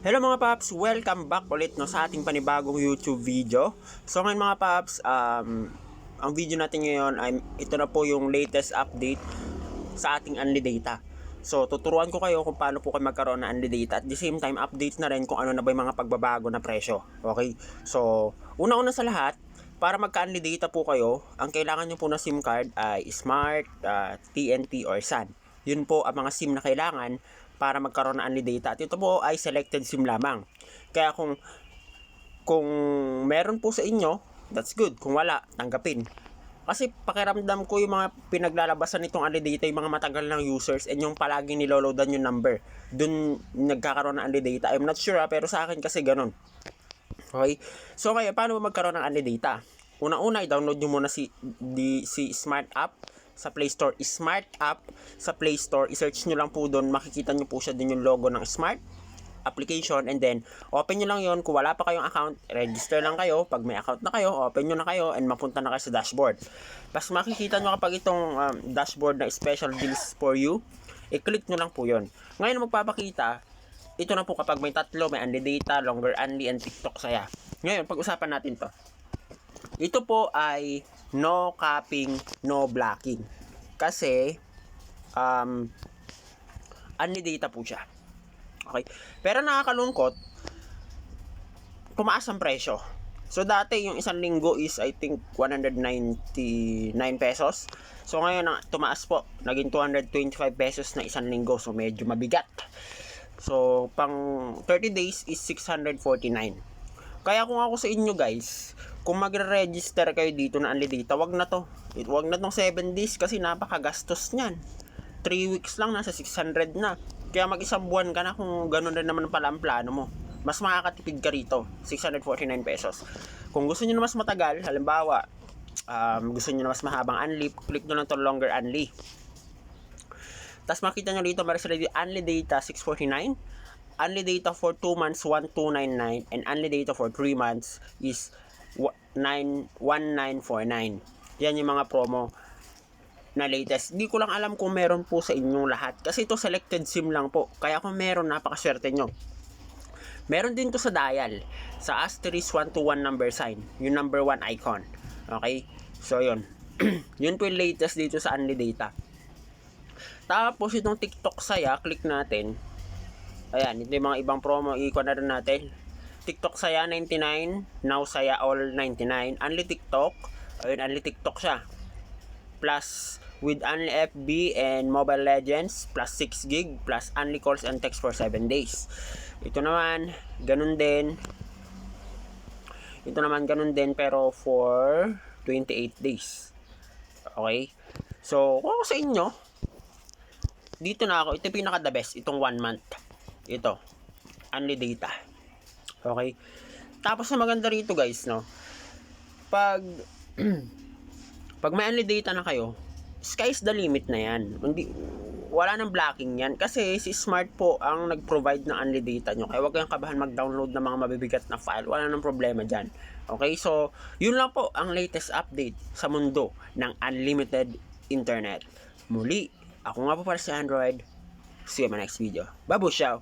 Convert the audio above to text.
Hello mga paps, welcome back ulit sa ating panibagong YouTube video. So ngayon mga paps, ang video natin ngayon ay ito na po yung latest update sa ating Unli Data. So tuturuan ko kayo kung paano po kayo magkaroon ng Unli Data, at the same time update na rin kung ano na ba yung mga pagbabago na presyo. Okay, so una-una sa lahat, para magka-Unli Data po kayo, ang kailangan nyo po na SIM card ay Smart, TNT or Sun. Yun po ang mga SIM na kailangan para magkaroon ng Unli Data. At ito po ay selected SIM lamang. Kaya kung meron po sa inyo, that's good. Kung wala, tanggapin. Kasi pakiramdam ko yung mga pinaglalabasan nitong Unli Data, yung mga matagal ng users and yung palaging niloloadan yung number, dun nagkakaroon ng Unli Data. I'm not sure pero sa akin kasi ganun. Okay? So kaya paano magkaroon ng Unli Data? Una-una, i-download nyo muna si Smart App sa Play Store. Smart App sa Play Store, i-search nyo lang po doon, makikita nyo po siya din yung logo ng Smart application, and then open nyo lang yon. Kung wala pa kayong account, register lang kayo. Pag may account na kayo, open nyo na kayo and mapunta na kayo sa dashboard. Tapos makikita nyo kapag itong dashboard na special deals for you, i-click nyo lang po yon. Ngayon magpapakita ito na po kapag may tatlo, may Unli Data, Longer Unli, and TikTok Saya. Ngayon pag-usapan natin to. Ito po ay no capping, no blocking. Kasi Unli Data po siya. Okay? Pero nakakalungkot, tumaas ang presyo. So dati yung isang linggo is I think 199 pesos. So ngayon tumaas po, naging 225 pesos na isang linggo. So medyo mabigat. So pang 30 days is 649. Kaya kung ako sa inyo guys, kung magre-register kayo dito na Unli Data, wag na to. Wag na tong 7 days kasi napakagastos niyan. 3 weeks lang nasa 600 na. Kaya mag-isang buwan ka na kung gano'n rin naman pala ang plano mo. Mas makakatipid ka rito, 649 pesos. Kung gusto niyo na mas matagal, halimbawa, gusto niyo na mas mahabang Unli, click nyo lang to Longer Unli. Tapos makita nyo dito, meron sila dito Unli Data 649. Unli Data for 2 months 1299, and Unli Data for 3 months is 1949. Yan yung mga promo na latest. Hindi ko lang alam kung meron po sa inyong lahat kasi ito selected SIM lang po. Kaya kung meron, napakaswerte nyo. Meron din to sa dial, sa asterisk 121 number sign, yung number 1 icon. Okay, so yun. Yun po yung latest dito sa Unli Data. Tapos itong TikTok Saya, click natin. Ayan, ito yung mga ibang promo, i-icon na rin natin. TikTok Saya 99, Now Saya All 99, Unli TikTok. Ayun, Unli TikTok siya. Plus with Unli FB and Mobile Legends, plus 6 gig, plus Unli calls and text for 7 days. Ito naman, ganun din. Ito naman ganun din pero for 28 days. Okay? So, kung ako sa inyo, dito na ako, ito yung pinaka the best, itong 1 month. Ito, Unli Data. Okay? Tapos na maganda rito guys, no? Pag may Unli Data na kayo, sky's the limit na yan. Wala nang blocking yan. Kasi si Smart po ang nag-provide ng Unli Data nyo. Kaya huwag kayong kabahan mag-download ng mga mabibigat na file. Wala nang problema dyan. Okay? So, yun lang po ang latest update sa mundo ng unlimited internet. Muli, ako nga po para sa Android. See you in my next video. Babush out!